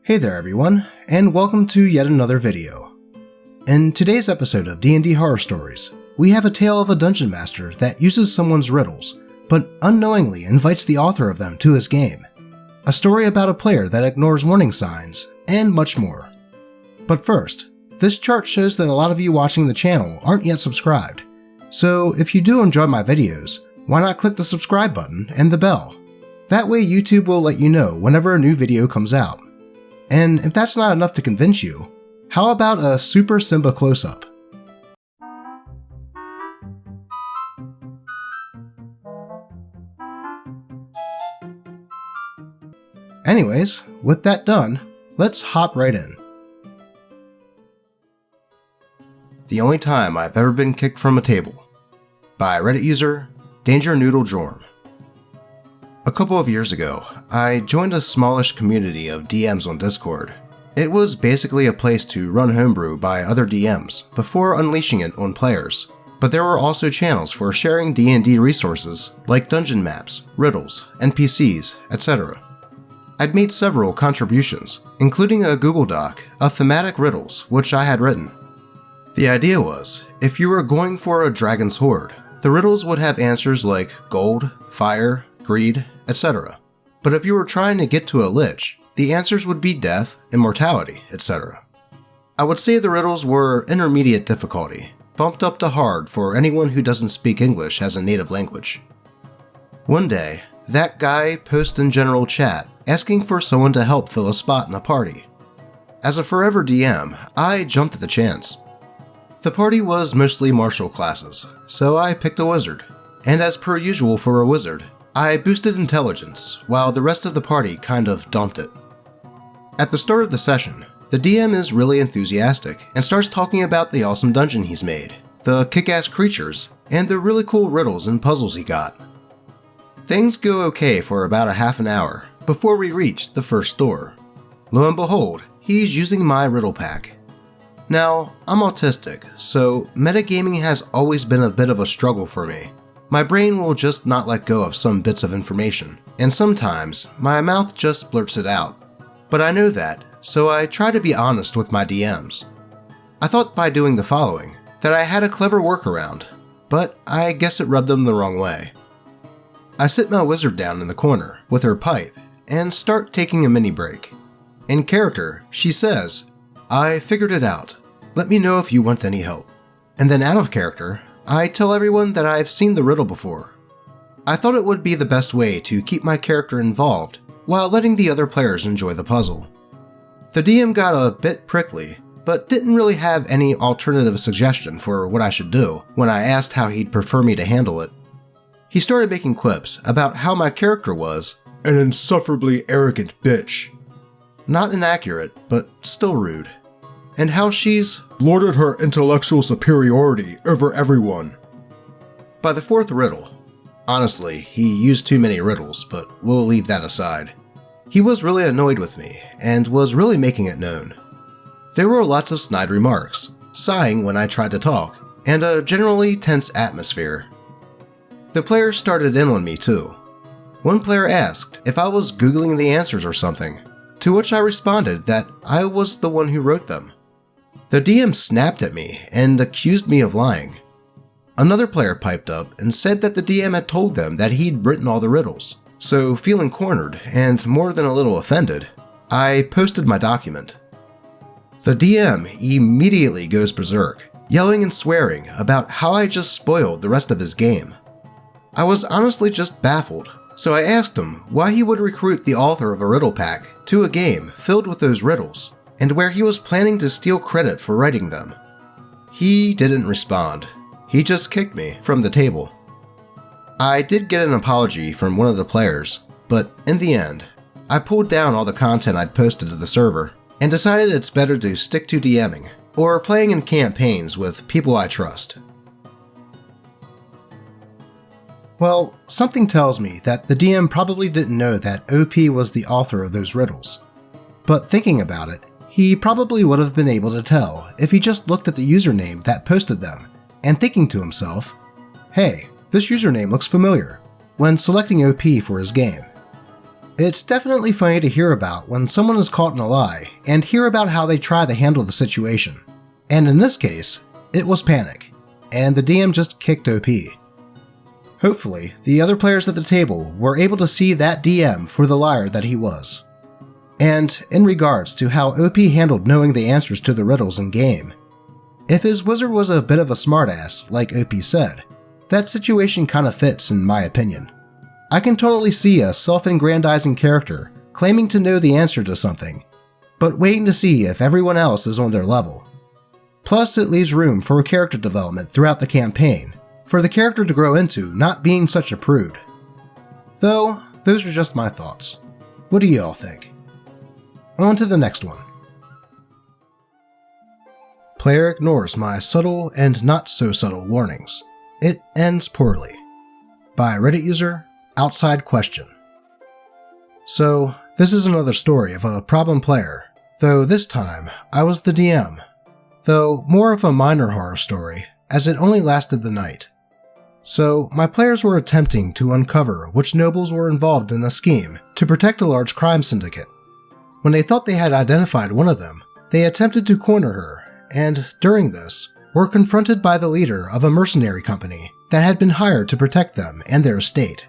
Hey there everyone, and welcome to yet another video. In today's episode of D&D Horror Stories, we have a tale of a dungeon master that uses someone's riddles, but unknowingly invites the author of them to his game. A story about a player that ignores warning signs, and much more. But first, this chart shows that a lot of you watching the channel aren't yet subscribed, so if you do enjoy my videos, why not click the subscribe button and the bell? That way YouTube will let you know whenever a new video comes out. And if that's not enough to convince you, how about a Super Simba close-up? Anyways, with that done, let's hop right in. The Only Time I've Ever Been Kicked from a Table by Reddit user Danger Noodle Jorm. A couple of years ago, I joined a smallish community of DMs on Discord. It was basically a place to run homebrew by other DMs before unleashing it on players, but there were also channels for sharing D&D resources like dungeon maps, riddles, NPCs, etc. I'd made several contributions, including a Google Doc of thematic riddles which I had written. The idea was, if you were going for a dragon's hoard, the riddles would have answers like gold, fire, greed, etc. But if you were trying to get to a lich, the answers would be death, immortality, etc. I would say the riddles were intermediate difficulty, bumped up to hard for anyone who doesn't speak English as a native language. One day, that guy posted in general chat asking for someone to help fill a spot in a party. As a forever DM, I jumped at the chance. The party was mostly martial classes, so I picked a wizard, and as per usual for a wizard, I boosted intelligence, while the rest of the party kind of dumped it. At the start of the session, the DM is really enthusiastic and starts talking about the awesome dungeon he's made, the kick-ass creatures, and the really cool riddles and puzzles he got. Things go okay for about a half an hour before we reach the first door. Lo and behold, he's using my riddle pack. Now, I'm autistic, so metagaming has always been a bit of a struggle for me. My brain will just not let go of some bits of information, and sometimes my mouth just blurts it out. But I know that, so I try to be honest with my DMs. I thought by doing the following, that I had a clever workaround, but I guess it rubbed them the wrong way. I sit my wizard down in the corner with her pipe, and start taking a mini break. In character, she says, "I figured it out. Let me know if you want any help." And then out of character, I tell everyone that I've seen the riddle before. I thought it would be the best way to keep my character involved while letting the other players enjoy the puzzle. The DM got a bit prickly, but didn't really have any alternative suggestion for what I should do when I asked how he'd prefer me to handle it. He started making quips about how my character was an insufferably arrogant bitch. Not inaccurate, but still rude. And how she's lorded her intellectual superiority over everyone. By the fourth riddle, honestly, he used too many riddles, but we'll leave that aside. He was really annoyed with me, and was really making it known. There were lots of snide remarks, sighing when I tried to talk, and a generally tense atmosphere. The players started in on me too. One player asked if I was Googling the answers or something, to which I responded that I was the one who wrote them. The DM snapped at me and accused me of lying. Another player piped up and said that the DM had told them that he'd written all the riddles. So feeling cornered and more than a little offended, I posted my document. The DM immediately goes berserk, yelling and swearing about how I just spoiled the rest of his game. I was honestly just baffled, so I asked him why he would recruit the author of a riddle pack to a game filled with those riddles, and where he was planning to steal credit for writing them. He didn't respond. He just kicked me from the table. I did get an apology from one of the players, but in the end, I pulled down all the content I'd posted to the server, and decided it's better to stick to DMing, or playing in campaigns with people I trust. Well, something tells me that the DM probably didn't know that OP was the author of those riddles. But thinking about it, he probably would have been able to tell if he just looked at the username that posted them, and thinking to himself, "Hey, this username looks familiar," when selecting OP for his game. It's definitely funny to hear about when someone is caught in a lie and hear about how they try to handle the situation. And in this case, it was panic, and the DM just kicked OP. Hopefully, the other players at the table were able to see that DM for the liar that he was. And in regards to how OP handled knowing the answers to the riddles in game, if his wizard was a bit of a smartass, like OP said, that situation kinda fits in my opinion. I can totally see a self-aggrandizing character claiming to know the answer to something, but waiting to see if everyone else is on their level. Plus, it leaves room for character development throughout the campaign, for the character to grow into not being such a prude. Though, those are just my thoughts. What do you all think? On to the next one. Player ignores my subtle and not so subtle warnings. It ends poorly. By Reddit user, Outside Question. So, this is another story of a problem player, though this time I was the DM. Though more of a minor horror story, as it only lasted the night. So, my players were attempting to uncover which nobles were involved in a scheme to protect a large crime syndicate. When they thought they had identified one of them, they attempted to corner her, and during this, were confronted by the leader of a mercenary company that had been hired to protect them and their estate.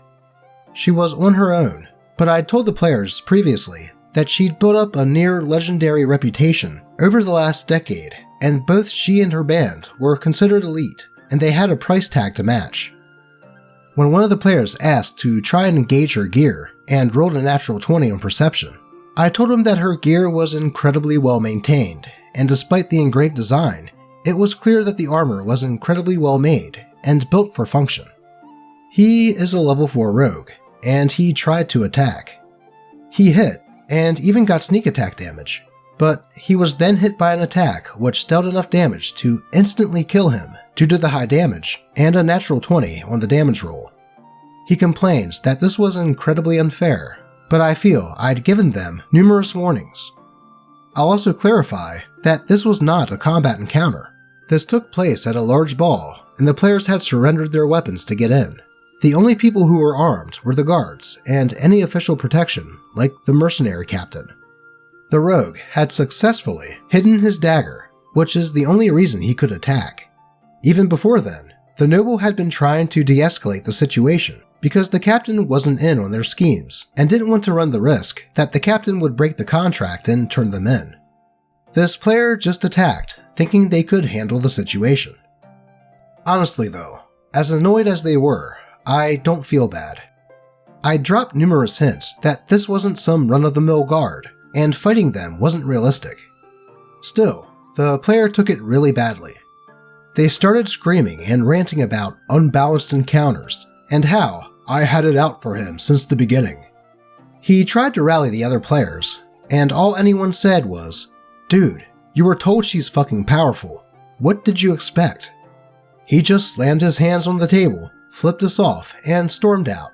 She was on her own, but I'd told the players previously that she'd built up a near-legendary reputation over the last decade, and both she and her band were considered elite, and they had a price tag to match. When one of the players asked to try and engage her gear, and rolled a natural 20 on perception, I told him that her gear was incredibly well maintained, and despite the engraved design, it was clear that the armor was incredibly well made and built for function. He is a level 4 rogue, and he tried to attack. He hit, and even got sneak attack damage, but he was then hit by an attack which dealt enough damage to instantly kill him due to the high damage and a natural 20 on the damage roll. He complains that this was incredibly unfair, but I feel I'd given them numerous warnings. I'll also clarify that this was not a combat encounter. This took place at a large ball, and the players had surrendered their weapons to get in. The only people who were armed were the guards and any official protection, like the mercenary captain. The rogue had successfully hidden his dagger, which is the only reason he could attack. Even before then, the noble had been trying to de-escalate the situation because the captain wasn't in on their schemes and didn't want to run the risk that the captain would break the contract and turn them in. This player just attacked, thinking they could handle the situation. Honestly though, as annoyed as they were, I don't feel bad. I dropped numerous hints that this wasn't some run-of-the-mill guard, and fighting them wasn't realistic. Still, the player took it really badly. They started screaming and ranting about unbalanced encounters, and how I had it out for him since the beginning. He tried to rally the other players, and all anyone said was, "Dude, you were told she's fucking powerful. What did you expect?" He just slammed his hands on the table, flipped us off, and stormed out.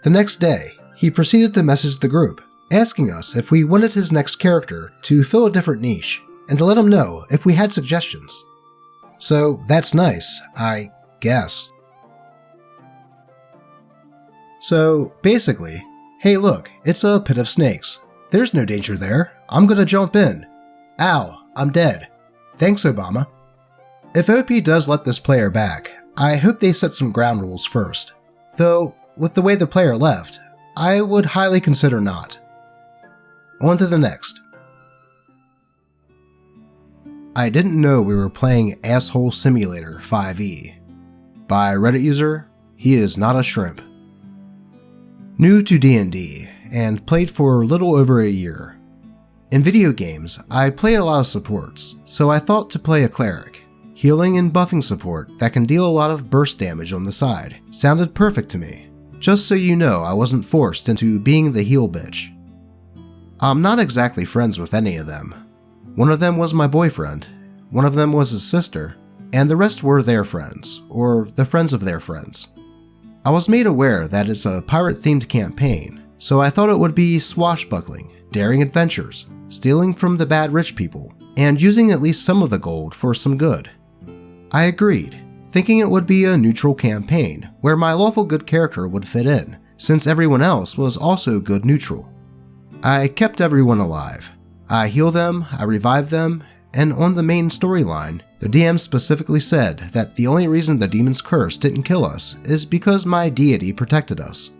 The next day, he proceeded to message the group, asking us if we wanted his next character to fill a different niche, and to let him know if we had suggestions. So that's nice, I guess. So basically, hey look, it's a pit of snakes. There's no danger there. I'm gonna jump in. Ow, I'm dead. Thanks, Obama. If OP does let this player back, I hope they set some ground rules first. Though, with the way the player left, I would highly consider not. On to the next. I didn't know we were playing Asshole Simulator 5e. By Reddit user, he is not a shrimp. New to D&D, and played for a little over a year. In video games, I play a lot of supports, so I thought to play a cleric. Healing and buffing support that can deal a lot of burst damage on the side sounded perfect to me, just so you know I wasn't forced into being the heal bitch. I'm not exactly friends with any of them. One of them was my boyfriend, one of them was his sister, and the rest were their friends, or the friends of their friends. I was made aware that it's a pirate-themed campaign, so I thought it would be swashbuckling, daring adventures, stealing from the bad rich people, and using at least some of the gold for some good. I agreed, thinking it would be a neutral campaign where my lawful good character would fit in, since everyone else was also good neutral. I kept everyone alive. I heal them, I revive them, and on the main storyline, the DM specifically said that the only reason the demon's curse didn't kill us is because my deity protected us.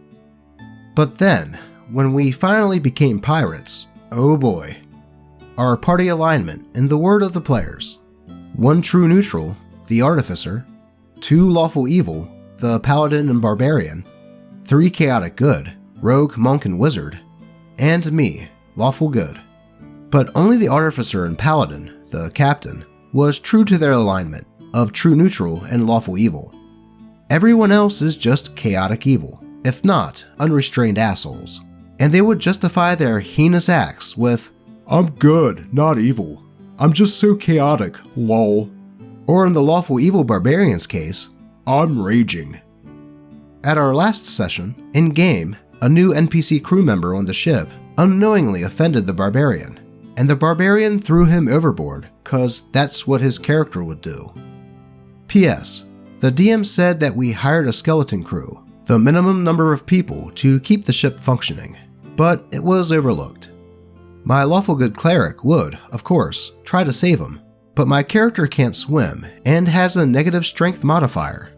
But then, when we finally became pirates, oh boy. Our party alignment, in the word of the players: 1 true neutral, the artificer; 2 lawful evil, the paladin and barbarian; 3 chaotic good, rogue, monk, and wizard; and me, lawful good. But only the artificer and paladin, the captain, was true to their alignment of true neutral and lawful evil. Everyone else is just chaotic evil, if not unrestrained assholes, and they would justify their heinous acts with, "I'm good, not evil. I'm just so chaotic, lol." Or in the lawful evil barbarian's case, "I'm raging." At our last session, in-game, a new NPC crew member on the ship unknowingly offended the barbarian, and the barbarian threw him overboard, cause that's what his character would do. P.S. The DM said that we hired a skeleton crew, the minimum number of people to keep the ship functioning, but it was overlooked. My lawful good cleric would, of course, try to save him, but my character can't swim and has a negative strength modifier.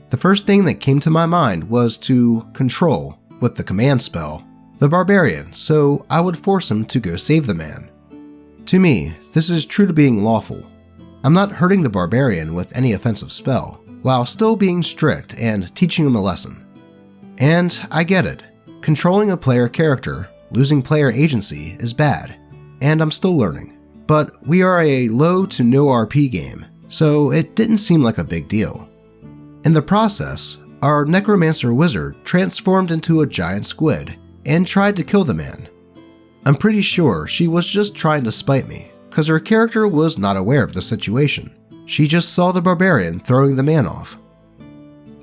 The first thing that came to my mind was to control, with the command spell, the barbarian, so I would force him to go save the man. To me, this is true to being lawful. I'm not hurting the barbarian with any offensive spell, while still being strict and teaching him a lesson. And I get it. Controlling a player character, losing player agency, is bad, and I'm still learning. But we are a low to no RP game, so it didn't seem like a big deal. In the process, our necromancer wizard transformed into a giant squid and tried to kill the man. I'm pretty sure she was just trying to spite me, cause her character was not aware of the situation. She just saw the barbarian throwing the man off.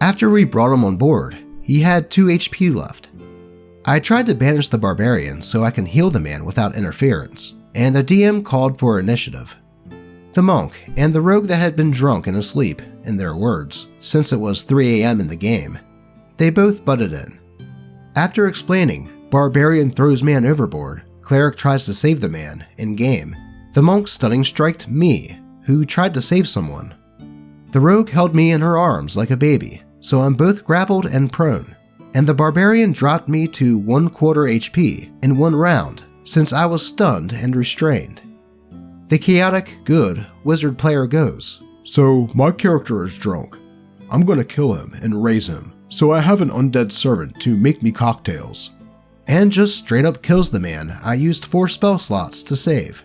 After we brought him on board, he had 2 HP left. I tried to banish the barbarian so I can heal the man without interference, and the DM called for initiative. The monk and the rogue that had been drunk and asleep, in their words, since it was 3 AM in the game, they both butted in. After explaining, barbarian throws man overboard, cleric tries to save the man, in game, the monk stunning striked me, who tried to save someone. The rogue held me in her arms like a baby, so I'm both grappled and prone, and the barbarian dropped me to 1/4 HP in 1 round, since I was stunned and restrained. The chaotic, good, wizard player goes, "So my character is drunk. I'm gonna kill him and raise him, so I have an undead servant to make me cocktails." And just straight up kills the man I used 4 spell slots to save.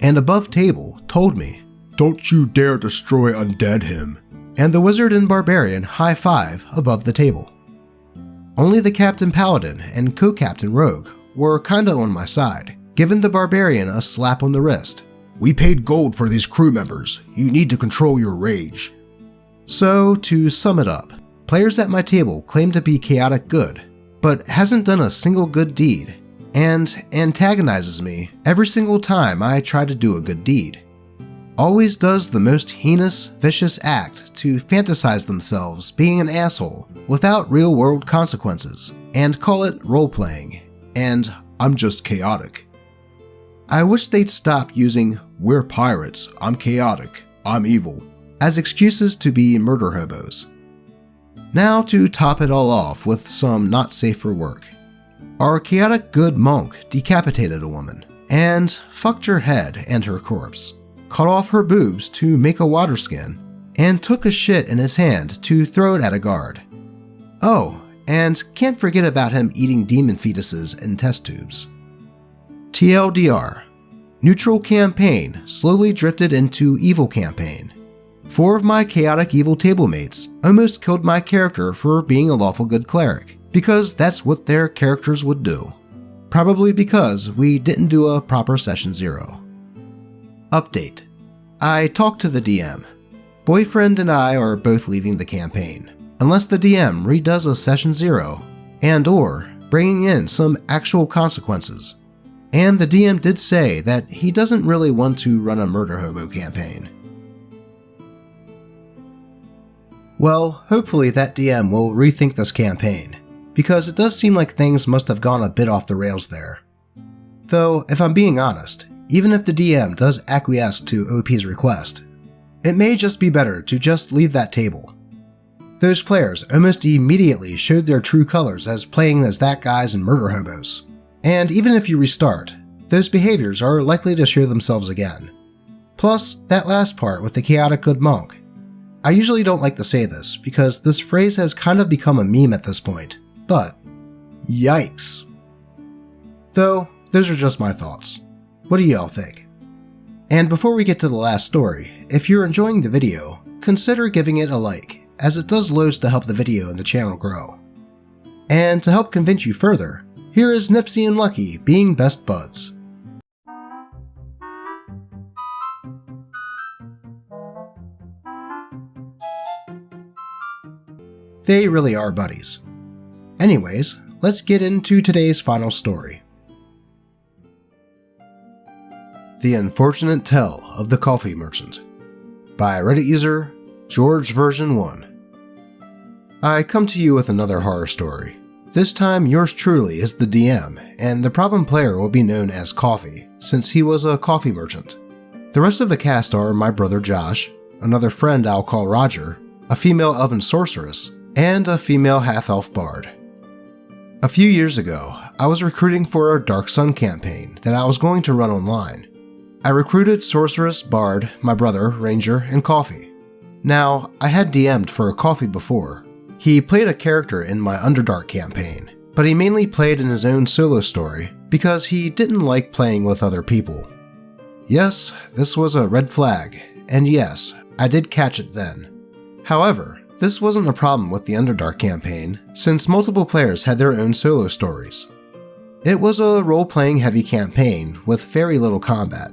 And above table told me, "Don't you dare destroy undead him." And the wizard and barbarian high five above the table. Only the captain paladin and co-captain rogue were kinda on my side, giving the barbarian a slap on the wrist. "We paid gold for these crew members. You need to control your rage." So, to sum it up, players at my table claim to be chaotic good, but hasn't done a single good deed, and antagonizes me every single time I try to do a good deed. Always does the most heinous, vicious act to fantasize themselves being an asshole without real-world consequences, and call it role-playing, and "I'm just chaotic." I wish they'd stop using "we're pirates, I'm chaotic, I'm evil" as excuses to be MurderHobos. Now to top it all off with some not safe for work. Our chaotic good monk decapitated a woman, and fucked her head and her corpse, cut off her boobs to make a water skin, and took a shit in his hand to throw it at a guard. Oh, and can't forget about him eating demon fetuses in test tubes. TLDR, neutral campaign slowly drifted into evil campaign. 4 of my chaotic evil tablemates almost killed my character for being a lawful good cleric, because that's what their characters would do. Probably because we didn't do a proper session 0. Update. I talked to the DM. Boyfriend and I are both leaving the campaign, unless the DM redoes a session 0, and or bringing in some actual consequences. And the DM did say that he doesn't really want to run a MurderHobo campaign. Well, hopefully that DM will rethink this campaign, because it does seem like things must have gone a bit off the rails there. Though, if I'm being honest, even if the DM does acquiesce to OP's request, it may just be better to just leave that table. Those players almost immediately showed their true colors as playing as that guys in MurderHobos, and even if you restart, those behaviors are likely to show themselves again. Plus, that last part with the chaotic good monk. I usually don't like to say this because this phrase has kind of become a meme at this point, but yikes. Though, those are just my thoughts. What do y'all think? And before we get to the last story, if you're enjoying the video, consider giving it a like, as it does loads to help the video and the channel grow. And to help convince you further, here is Nipsey and Lucky being best buds. They really are buddies. Anyways, let's get into today's final story. The Unfortunate Tale of the Coffee Merchant by Reddit user George Version 1. I come to you with another horror story. This time yours truly is the DM, and the problem player will be known as Coffee, since he was a coffee merchant. The rest of the cast are my brother Josh, another friend I'll call Roger, a female elven sorceress, and a female half-elf bard. A few years ago, I was recruiting for a Dark Sun campaign that I was going to run online. I recruited Sorceress, Bard, my brother, Ranger, and Coffee. Now, I had DM'd for Coffee before. He played a character in my Underdark campaign, but he mainly played in his own solo story because he didn't like playing with other people. Yes, this was a red flag, and yes, I did catch it then. However, this wasn't a problem with the Underdark campaign, since multiple players had their own solo stories. It was a role-playing heavy campaign with very little combat.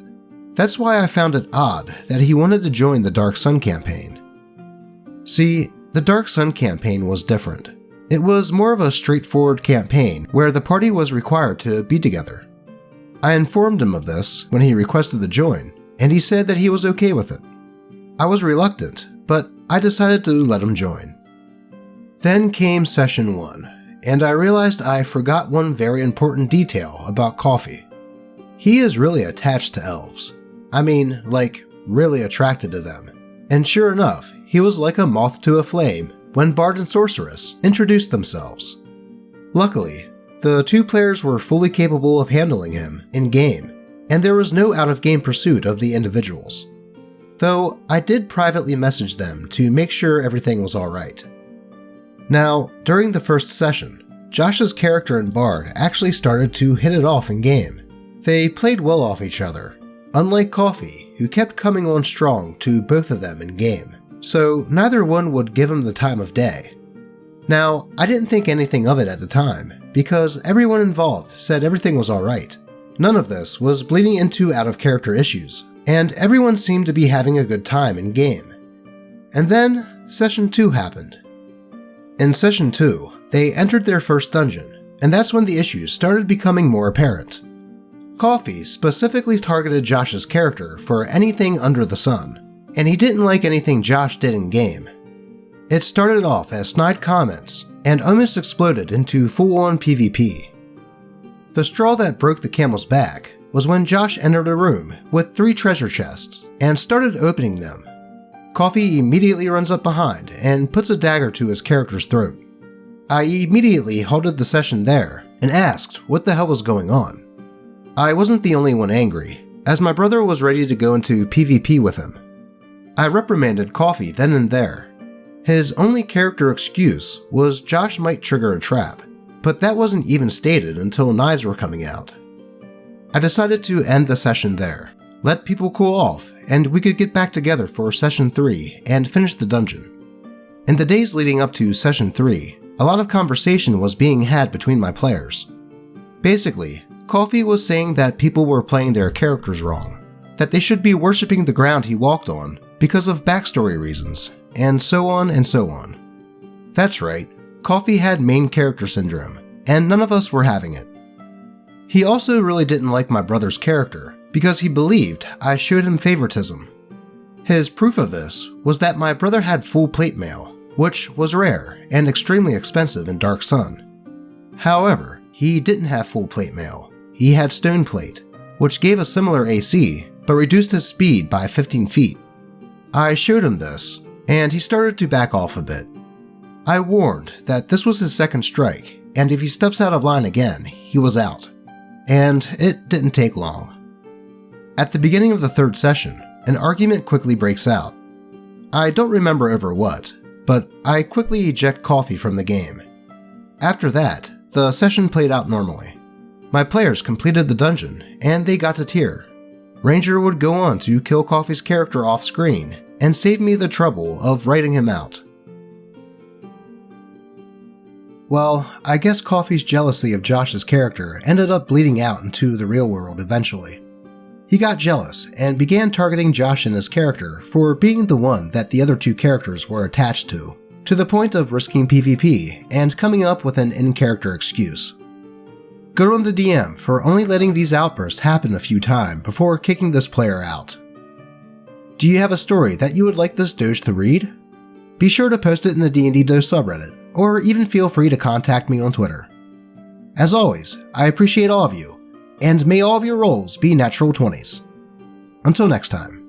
That's why I found it odd that he wanted to join the Dark Sun campaign. See, the Dark Sun campaign was different. It was more of a straightforward campaign where the party was required to be together. I informed him of this when he requested to join, and he said that he was okay with it. I was reluctant, but I decided to let him join. Then came session 1, and I realized I forgot one very important detail about Coffee. He is really attached to elves. I mean, like, really attracted to them. And sure enough, he was like a moth to a flame when Bard and Sorceress introduced themselves. Luckily, the two players were fully capable of handling him in-game, and there was no out-of-game pursuit of the individuals. Though I did privately message them to make sure everything was alright. Now, during the first session, Josh's character and Bard actually started to hit it off in-game. They played well off each other, unlike Coffee, who kept coming on strong to both of them in-game, so neither one would give him the time of day. Now, I didn't think anything of it at the time, because everyone involved said everything was alright. None of this was bleeding into out-of-character issues, and everyone seemed to be having a good time in-game. And then, Session 2 happened. In Session 2, they entered their first dungeon, and that's when the issues started becoming more apparent. Coffee specifically targeted Josh's character for anything under the sun, and he didn't like anything Josh did in-game. It started off as snide comments, and almost exploded into full-on PvP. The straw that broke the camel's back was when Josh entered a room with 3 treasure chests and started opening them. Coffee immediately runs up behind and puts a dagger to his character's throat. I immediately halted the session there and asked what the hell was going on. I wasn't the only one angry, as my brother was ready to go into PvP with him. I reprimanded Coffee then and there. His only character excuse was Josh might trigger a trap, but that wasn't even stated until knives were coming out. I decided to end the session there, let people cool off, and we could get back together for Session 3 and finish the dungeon. In the days leading up to Session 3, a lot of conversation was being had between my players. Basically, Coffee was saying that people were playing their characters wrong, that they should be worshipping the ground he walked on because of backstory reasons, and so on and so on. That's right, Coffee had main character syndrome, and none of us were having it. He also really didn't like my brother's character because he believed I showed him favoritism. His proof of this was that my brother had full plate mail, which was rare and extremely expensive in Dark Sun. However, he didn't have full plate mail. He had stone plate, which gave a similar AC, but reduced his speed by 15 feet. I showed him this, and he started to back off a bit. I warned that this was his second strike, and if he steps out of line again, he was out. And it didn't take long. At the beginning of the third session, an argument quickly breaks out. I don't remember over what, but I quickly eject Coffee from the game. After that, the session played out normally. My players completed the dungeon, and they got to tier. Ranger would go on to kill Coffee's character off screen, and save me the trouble of writing him out. Well, I guess Coffee's jealousy of Josh's character ended up bleeding out into the real world eventually. He got jealous and began targeting Josh and his character for being the one that the other two characters were attached to the point of risking PvP and coming up with an in-character excuse. Good on the DM for only letting these outbursts happen a few times before kicking this player out. Do you have a story that you would like this Doge to read? Be sure to post it in the dndDoge subreddit, or even feel free to contact me on Twitter. As always, I appreciate all of you, and may all of your rolls be natural 20s. Until next time.